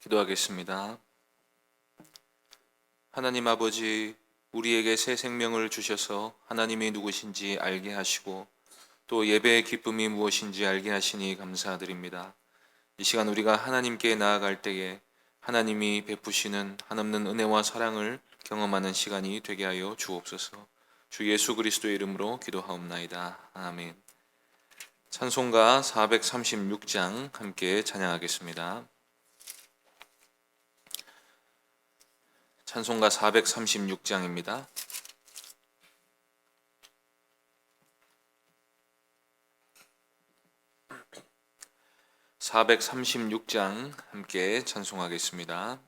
기도하겠습니다. 하나님 아버지, 우리에게 새 생명을 주셔서 하나님이 누구신지 알게 하시고 또 예배의 기쁨이 무엇인지 알게 하시니 감사드립니다. 이 시간 우리가 하나님께 나아갈 때에 하나님이 베푸시는 한없는 은혜와 사랑을 경험하는 시간이 되게 하여 주옵소서. 주 예수 그리스도의 이름으로 기도하옵나이다. 아멘. 찬송가 436장 함께 찬양하겠습니다. 찬송가 436장입니다. (436장) 함께 찬송하겠습니다.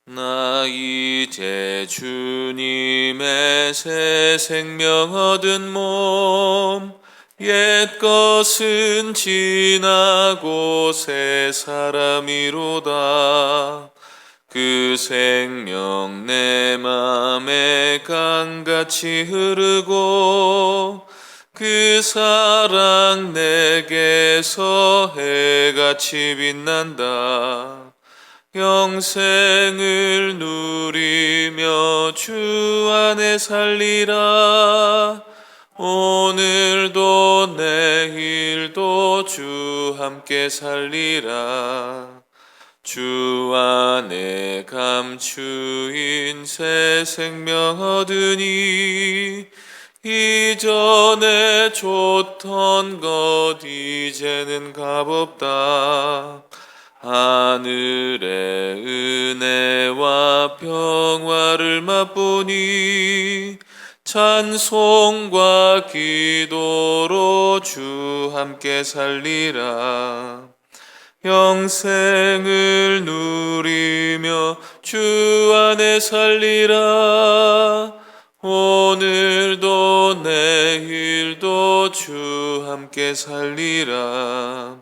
나 이제 주님의 새 생명 얻은 몸, 옛 것은 지나고 새 사람이로다. 그 생명 내 맘에 강같이 흐르고 그 사랑 내게서 해같이 빛난다. 영생을 누리며 주 안에 살리라. 오늘도 내일도 주 함께 살리라. 주 안에 감추인 새 생명 얻으니 이전에 줬던 것 이제는 값없다. 하늘의 은혜와 평화를 맛보니 찬송과 기도로 주 함께 살리라. 영생을 누리며 주 안에 살리라. 오늘도 내일도 주 함께 살리라.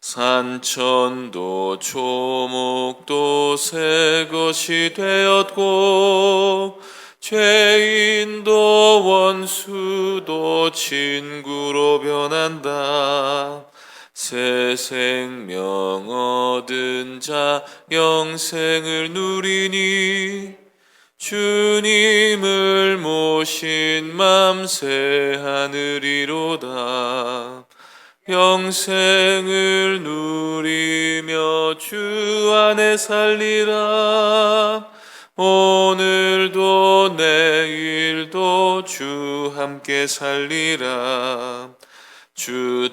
산천도 초목도 새 것이 되었고 죄인도 원수도 친구로 변한다. 새 생명 얻은 자 영생을 누리니 주님을 모신 맘 새 하늘이로다. 영생을 누리며 주 안에 살리라. 오늘도 내일도 주 함께 살리라. 주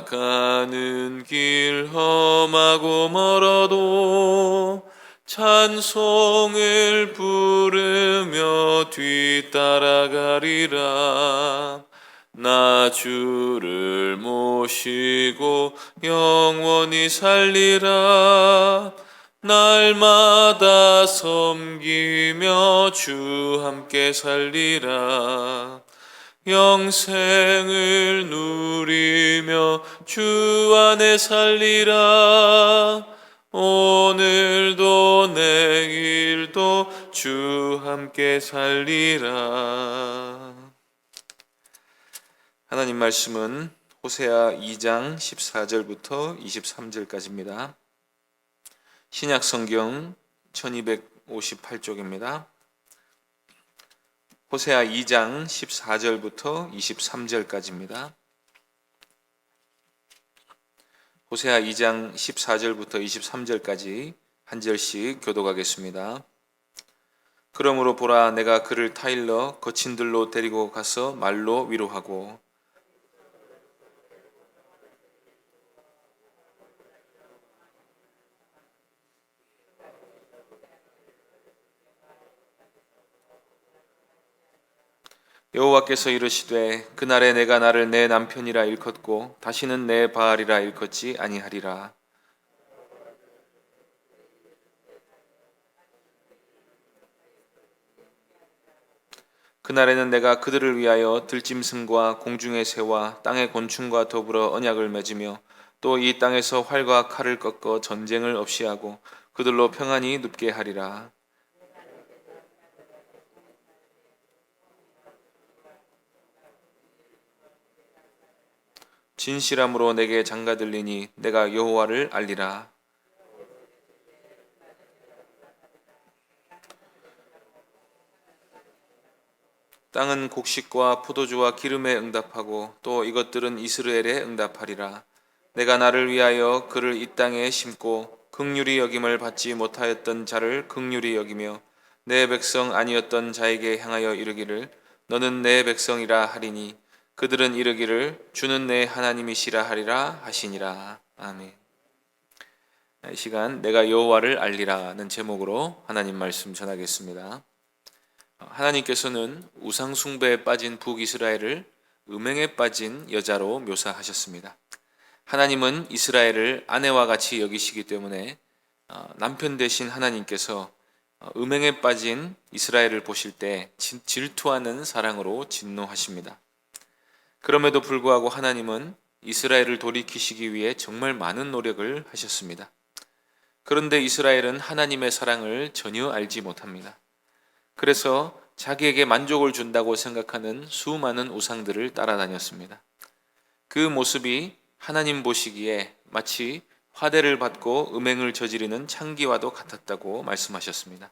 따라가는 길 험하고 멀어도 찬송을 부르며 뒤따라가리라. 나 주를 모시고 영원히 살리라. 날마다 섬기며 주 함께 살리라. 영생을 누리며 주 안에 살리라. 오늘도 내일도 주 함께 살리라. 하나님 말씀은 호세아 2장 14절부터 23절까지입니다. 신약 성경 1258쪽입니다. 호세아 2장 14절부터 23절까지입니다. 호세아 2장 14절부터 23절까지 한 절씩 교독하겠습니다. 그러므로 보라, 내가 그를 타일러 거친 들로 데리고 가서 말로 위로하고 여호와께서 이르시되 그날에 내가 나를 내 남편이라 일컫고 다시는 내 바알이라 일컫지 아니하리라. 그날에는 내가 그들을 위하여 들짐승과 공중의 새와 땅의 곤충과 더불어 언약을 맺으며 또 이 땅에서 활과 칼을 꺾어 전쟁을 없이 하고 그들로 평안히 눕게 하리라. 진실함으로 내게 장가들리니 내가 여호와를 알리라. 땅은 곡식과 포도주와 기름에 응답하고 또 이것들은 이스라엘에 응답하리라. 내가 나를 위하여 그를 이 땅에 심고 긍휼히 여김을 받지 못하였던 자를 긍휼히 여기며 내 백성 아니었던 자에게 향하여 이르기를 너는 내 백성이라 하리니 그들은 이르기를 주는 내 하나님이시라 하리라 하시니라. 아멘. 이 시간 내가 여호와를 알리라는 제목으로 하나님 말씀 전하겠습니다. 하나님께서는 우상 숭배에 빠진 북이스라엘을 음행에 빠진 여자로 묘사하셨습니다. 하나님은 이스라엘을 아내와 같이 여기시기 때문에 남편 되신 하나님께서 음행에 빠진 이스라엘을 보실 때 질투하는 사랑으로 진노하십니다. 그럼에도 불구하고 하나님은 이스라엘을 돌이키시기 위해 정말 많은 노력을 하셨습니다. 그런데 이스라엘은 하나님의 사랑을 전혀 알지 못합니다. 그래서 자기에게 만족을 준다고 생각하는 수많은 우상들을 따라다녔습니다. 그 모습이 하나님 보시기에 마치 화대를 받고 음행을 저지르는 창기와도 같았다고 말씀하셨습니다.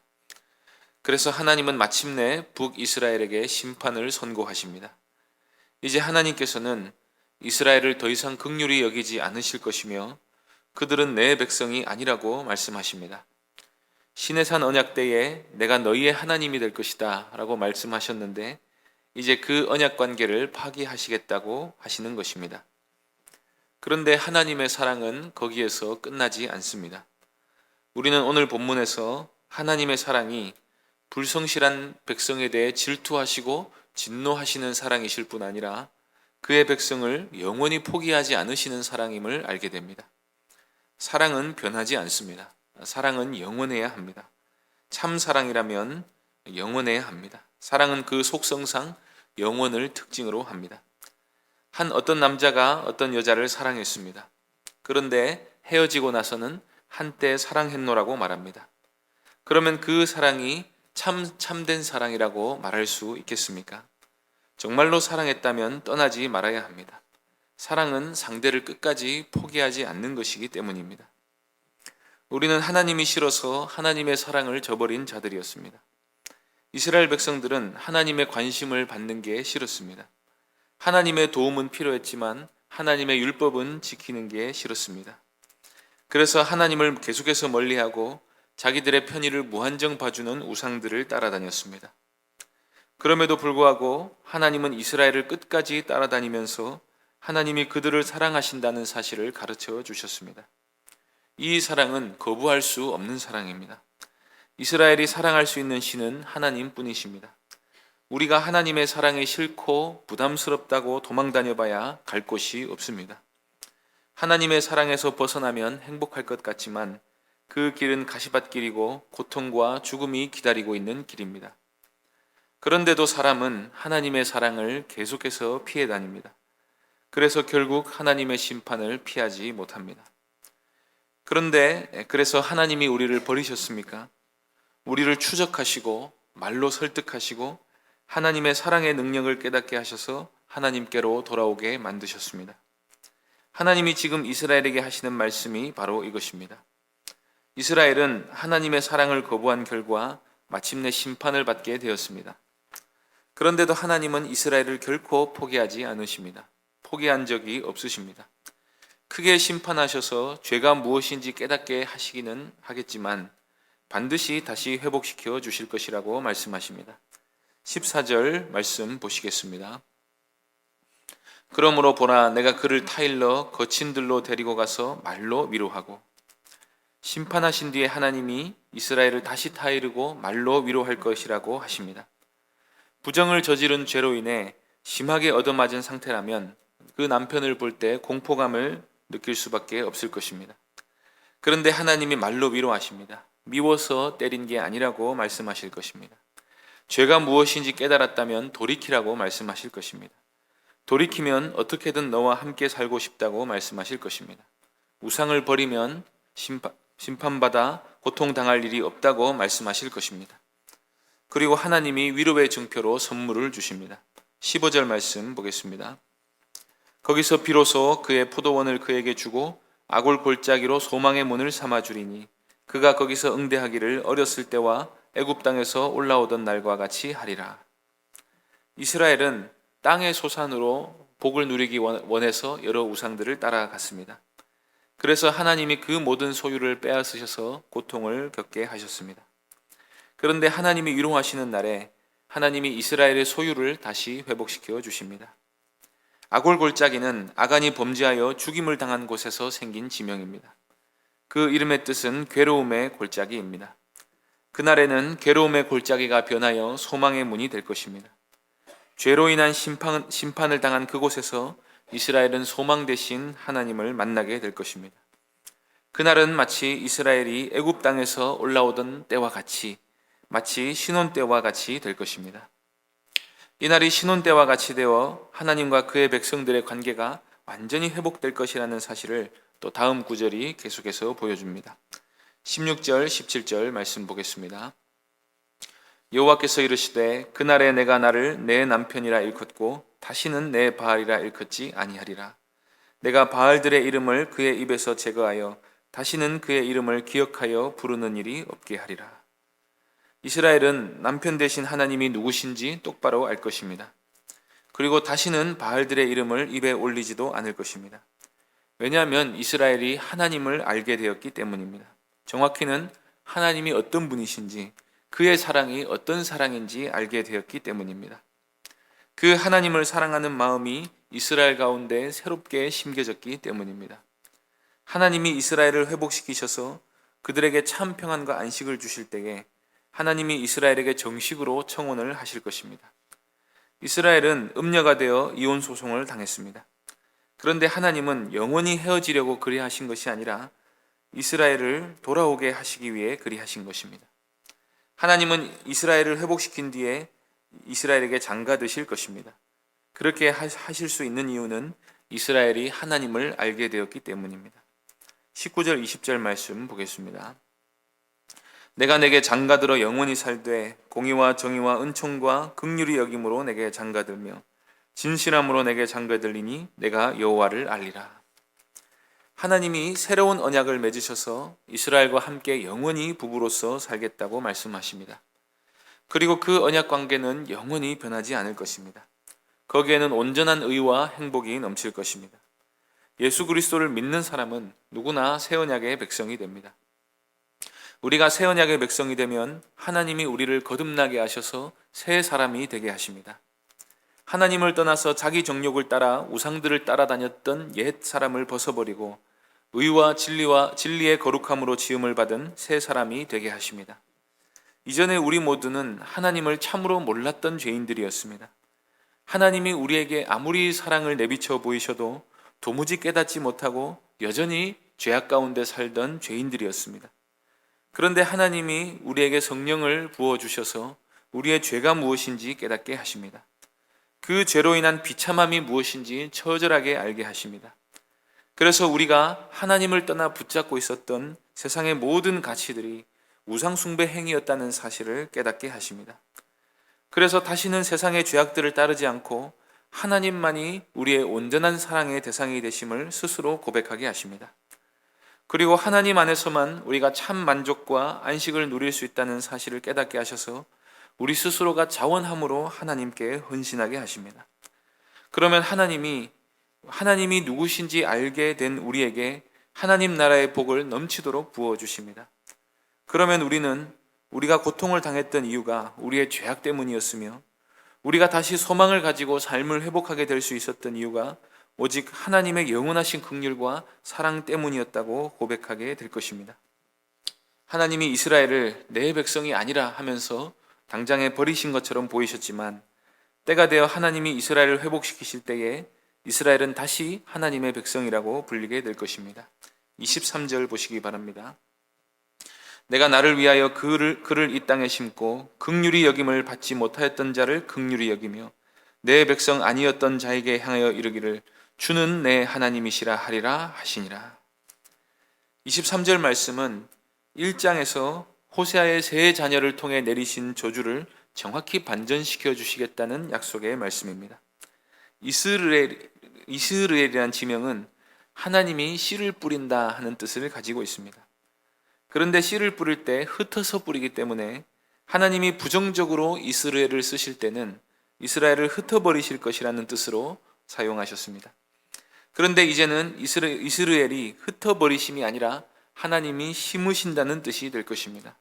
그래서 하나님은 마침내 북이스라엘에게 심판을 선고하십니다. 이제 하나님께서는 이스라엘을 더 이상 긍휼히 여기지 않으실 것이며 그들은 내 백성이 아니라고 말씀하십니다. 시내산 언약 때에 내가 너희의 하나님이 될 것이다 라고 말씀하셨는데 이제 그 언약 관계를 파기하시겠다고 하시는 것입니다. 그런데 하나님의 사랑은 거기에서 끝나지 않습니다. 우리는 오늘 본문에서 하나님의 사랑이 불성실한 백성에 대해 질투하시고 진노하시는 사랑이실 뿐 아니라 그의 백성을 영원히 포기하지 않으시는 사랑임을 알게 됩니다. 사랑은 변하지 않습니다. 사랑은 영원해야 합니다. 참 사랑이라면 영원해야 합니다. 사랑은 그 속성상 영원을 특징으로 합니다. 한 어떤 남자가 어떤 여자를 사랑했습니다. 그런데 헤어지고 나서는 한때 사랑했노라고 말합니다. 그러면 그 사랑이 참된 사랑이라고 말할 수 있겠습니까? 정말로 사랑했다면 떠나지 말아야 합니다. 사랑은 상대를 끝까지 포기하지 않는 것이기 때문입니다. 우리는 하나님이 싫어서 하나님의 사랑을 저버린 자들이었습니다. 이스라엘 백성들은 하나님의 관심을 받는 게 싫었습니다. 하나님의 도움은 필요했지만 하나님의 율법은 지키는 게 싫었습니다. 그래서 하나님을 계속해서 멀리하고 자기들의 편의를 무한정 봐주는 우상들을 따라다녔습니다. 그럼에도 불구하고 하나님은 이스라엘을 끝까지 따라다니면서 하나님이 그들을 사랑하신다는 사실을 가르쳐 주셨습니다. 이 사랑은 거부할 수 없는 사랑입니다. 이스라엘이 사랑할 수 있는 신은 하나님뿐이십니다. 우리가 하나님의 사랑이 싫고 부담스럽다고 도망다녀봐야 갈 곳이 없습니다. 하나님의 사랑에서 벗어나면 행복할 것 같지만 그 길은 가시밭길이고 고통과 죽음이 기다리고 있는 길입니다. 그런데도 사람은 하나님의 사랑을 계속해서 피해 다닙니다. 그래서 결국 하나님의 심판을 피하지 못합니다. 그래서 하나님이 우리를 버리셨습니까? 우리를 추적하시고 말로 설득하시고 하나님의 사랑의 능력을 깨닫게 하셔서 하나님께로 돌아오게 만드셨습니다. 하나님이 지금 이스라엘에게 하시는 말씀이 바로 이것입니다. 이스라엘은 하나님의 사랑을 거부한 결과 마침내 심판을 받게 되었습니다. 그런데도 하나님은 이스라엘을 결코 포기하지 않으십니다. 포기한 적이 없으십니다. 크게 심판하셔서 죄가 무엇인지 깨닫게 하시기는 하겠지만 반드시 다시 회복시켜 주실 것이라고 말씀하십니다. 14절 말씀 보시겠습니다. 그러므로 보라, 내가 그를 타일러 거친 들로 데리고 가서 말로 위로하고. 심판하신 뒤에 하나님이 이스라엘을 다시 타이르고 말로 위로할 것이라고 하십니다. 부정을 저지른 죄로 인해 심하게 얻어맞은 상태라면 그 남편을 볼 때 공포감을 느낄 수밖에 없을 것입니다. 그런데 하나님이 말로 위로하십니다. 미워서 때린 게 아니라고 말씀하실 것입니다. 죄가 무엇인지 깨달았다면 돌이키라고 말씀하실 것입니다. 돌이키면 어떻게든 너와 함께 살고 싶다고 말씀하실 것입니다. 우상을 버리면 심판받아 고통당할 일이 없다고 말씀하실 것입니다. 그리고 하나님이 위로의 증표로 선물을 주십니다. 15절 말씀 보겠습니다. 거기서 비로소 그의 포도원을 그에게 주고 아골 골짜기로 소망의 문을 삼아 주리니 그가 거기서 응대하기를 어렸을 때와 애굽 땅에서 올라오던 날과 같이 하리라. 이스라엘은 땅의 소산으로 복을 누리기 원해서 여러 우상들을 따라갔습니다. 그래서 하나님이 그 모든 소유를 빼앗으셔서 고통을 겪게 하셨습니다. 그런데 하나님이 위로하시는 날에 하나님이 이스라엘의 소유를 다시 회복시켜 주십니다. 아골 골짜기는 아간이 범죄하여 죽임을 당한 곳에서 생긴 지명입니다. 그 이름의 뜻은 괴로움의 골짜기입니다. 그날에는 괴로움의 골짜기가 변하여 소망의 문이 될 것입니다. 죄로 인한 심판을 당한 그곳에서 이스라엘은 소망 대신 하나님을 만나게 될 것입니다. 그날은 마치 이스라엘이 애굽 땅에서 올라오던 때와 같이, 마치 신혼 때와 같이 될 것입니다. 이날이 신혼 때와 같이 되어 하나님과 그의 백성들의 관계가 완전히 회복될 것이라는 사실을 또 다음 구절이 계속해서 보여줍니다. 16절, 17절 말씀 보겠습니다. 여호와께서 이르시되 그날에 내가 나를 내 남편이라 일컫고 다시는 내 바알이라 일컫지 아니하리라. 내가 바알들의 이름을 그의 입에서 제거하여 다시는 그의 이름을 기억하여 부르는 일이 없게 하리라. 이스라엘은 남편 대신 하나님이 누구신지 똑바로 알 것입니다. 그리고 다시는 바알들의 이름을 입에 올리지도 않을 것입니다. 왜냐하면 이스라엘이 하나님을 알게 되었기 때문입니다. 정확히는 하나님이 어떤 분이신지, 그의 사랑이 어떤 사랑인지 알게 되었기 때문입니다. 그 하나님을 사랑하는 마음이 이스라엘 가운데 새롭게 심겨졌기 때문입니다. 하나님이 이스라엘을 회복시키셔서 그들에게 참 평안과 안식을 주실 때에 하나님이 이스라엘에게 정식으로 청혼을 하실 것입니다. 이스라엘은 음녀가 되어 이혼 소송을 당했습니다. 그런데 하나님은 영원히 헤어지려고 그리하신 것이 아니라 이스라엘을 돌아오게 하시기 위해 그리하신 것입니다. 하나님은 이스라엘을 회복시킨 뒤에 이스라엘에게 장가드실 것입니다. 그렇게 하실 수 있는 이유는 이스라엘이 하나님을 알게 되었기 때문입니다. 19절 20절 말씀 보겠습니다. 내가 내게 장가들어 영원히 살되 공의와 정의와 은총과 긍휼히 여김으로 내게 장가들며 진실함으로 내게 장가들리니 내가 여호와를 알리라. 하나님이 새로운 언약을 맺으셔서 이스라엘과 함께 영원히 부부로서 살겠다고 말씀하십니다. 그리고 그 언약 관계는 영원히 변하지 않을 것입니다. 거기에는 온전한 의와 행복이 넘칠 것입니다. 예수 그리스도를 믿는 사람은 누구나 새 언약의 백성이 됩니다. 우리가 새 언약의 백성이 되면 하나님이 우리를 거듭나게 하셔서 새 사람이 되게 하십니다. 하나님을 떠나서 자기 정욕을 따라 우상들을 따라다녔던 옛 사람을 벗어버리고 의와 진리의 거룩함으로 지음을 받은 새 사람이 되게 하십니다. 이전에 우리 모두는 하나님을 참으로 몰랐던 죄인들이었습니다. 하나님이 우리에게 아무리 사랑을 내비쳐 보이셔도 도무지 깨닫지 못하고 여전히 죄악 가운데 살던 죄인들이었습니다. 그런데 하나님이 우리에게 성령을 부어주셔서 우리의 죄가 무엇인지 깨닫게 하십니다. 그 죄로 인한 비참함이 무엇인지 처절하게 알게 하십니다. 그래서 우리가 하나님을 떠나 붙잡고 있었던 세상의 모든 가치들이 우상숭배 행위였다는 사실을 깨닫게 하십니다. 그래서 다시는 세상의 죄악들을 따르지 않고 하나님만이 우리의 온전한 사랑의 대상이 되심을 스스로 고백하게 하십니다. 그리고 하나님 안에서만 우리가 참 만족과 안식을 누릴 수 있다는 사실을 깨닫게 하셔서 우리 스스로가 자원함으로 하나님께 헌신하게 하십니다. 그러면 하나님이 누구신지 알게 된 우리에게 하나님 나라의 복을 넘치도록 부어주십니다. 그러면 우리가 고통을 당했던 이유가 우리의 죄악 때문이었으며 우리가 다시 소망을 가지고 삶을 회복하게 될 수 있었던 이유가 오직 하나님의 영원하신 긍휼과 사랑 때문이었다고 고백하게 될 것입니다. 하나님이 이스라엘을 내 백성이 아니라 하면서 당장에 버리신 것처럼 보이셨지만 때가 되어 하나님이 이스라엘을 회복시키실 때에 이스라엘은 다시 하나님의 백성이라고 불리게 될 것입니다. 23절 보시기 바랍니다. 내가 나를 위하여 그를 이 땅에 심고 긍휼히 여김을 받지 못하였던 자를 긍휼히 여기며 내 백성 아니었던 자에게 향하여 이르기를 주는 내 하나님이시라 하리라 하시니라. 23절 말씀은 1장에서 호세아의 세 자녀를 통해 내리신 저주를 정확히 반전시켜 주시겠다는 약속의 말씀입니다. 이스라엘이 이스라엘이라는 지명은 하나님이 씨를 뿌린다 하는 뜻을 가지고 있습니다. 그런데 씨를 뿌릴 때 흩어서 뿌리기 때문에 하나님이 부정적으로 이스라엘을 쓰실 때는 이스라엘을 흩어버리실 것이라는 뜻으로 사용하셨습니다. 그런데 이제는 이스라엘이 흩어버리심이 아니라 하나님이 심으신다는 뜻이 될 것입니다.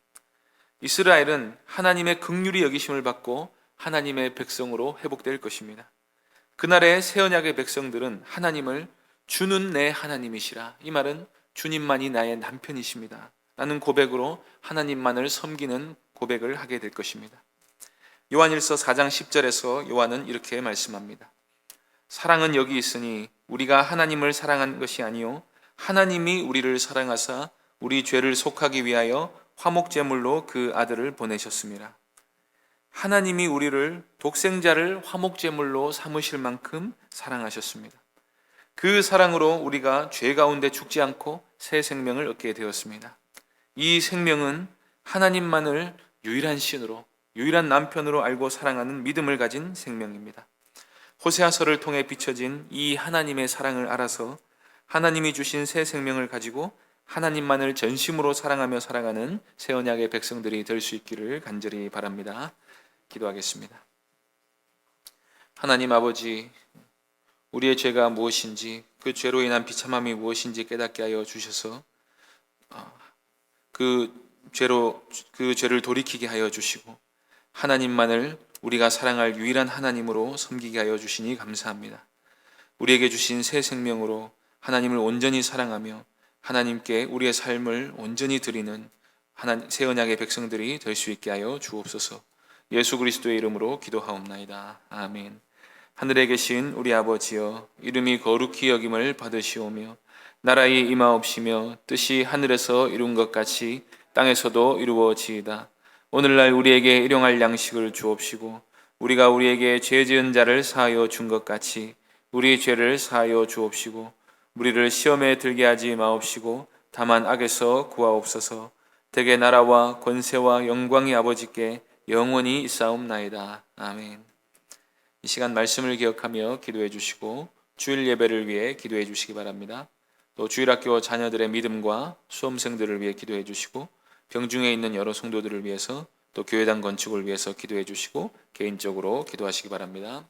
이스라엘은 하나님의 긍휼히 여기심을 받고 하나님의 백성으로 회복될 것입니다. 그날의 새 언약의 백성들은 하나님을 주는 내 하나님이시라, 이 말은 주님만이 나의 남편이십니다 라는 고백으로 하나님만을 섬기는 고백을 하게 될 것입니다. 요한일서 4장 10절에서 요한은 이렇게 말씀합니다. 사랑은 여기 있으니 우리가 하나님을 사랑한 것이 아니요 하나님이 우리를 사랑하사 우리 죄를 속하기 위하여 화목제물로 그 아들을 보내셨습니다. 하나님이 우리를 독생자를 화목제물로 삼으실 만큼 사랑하셨습니다. 그 사랑으로 우리가 죄 가운데 죽지 않고 새 생명을 얻게 되었습니다. 이 생명은 하나님만을 유일한 신으로, 유일한 남편으로 알고 사랑하는 믿음을 가진 생명입니다. 호세아서를 통해 비춰진 이 하나님의 사랑을 알아서 하나님이 주신 새 생명을 가지고 하나님만을 전심으로 사랑하며 살아가는 새 언약의 백성들이 될 수 있기를 간절히 바랍니다. 기도하겠습니다. 하나님 아버지, 우리의 죄가 무엇인지, 그 죄로 인한 비참함이 무엇인지 깨닫게 하여 주셔서 그 죄를 돌이키게 하여 주시고 하나님만을 우리가 사랑할 유일한 하나님으로 섬기게 하여 주시니 감사합니다. 우리에게 주신 새 생명으로 하나님을 온전히 사랑하며 하나님께 우리의 삶을 온전히 드리는 새 언약의 백성들이 될 수 있게 하여 주옵소서. 예수 그리스도의 이름으로 기도하옵나이다. 아멘. 하늘에 계신 우리 아버지여, 이름이 거룩히 여김을 받으시오며 나라의 임하옵시며 뜻이 하늘에서 이룬 것 같이 땅에서도 이루어지이다. 오늘날 우리에게 일용할 양식을 주옵시고 우리가 우리에게 죄 지은 자를 사하여 준 것 같이 우리 죄를 사하여 주옵시고 우리를 시험에 들게 하지 마옵시고 다만 악에서 구하옵소서. 대개 나라와 권세와 영광이 아버지께 영원히 있사옵나이다. 아멘. 이 시간 말씀을 기억하며 기도해 주시고 주일 예배를 위해 기도해 주시기 바랍니다. 또 주일학교 자녀들의 믿음과 수험생들을 위해 기도해 주시고 병중에 있는 여러 성도들을 위해서 또 교회당 건축을 위해서 기도해 주시고 개인적으로 기도하시기 바랍니다.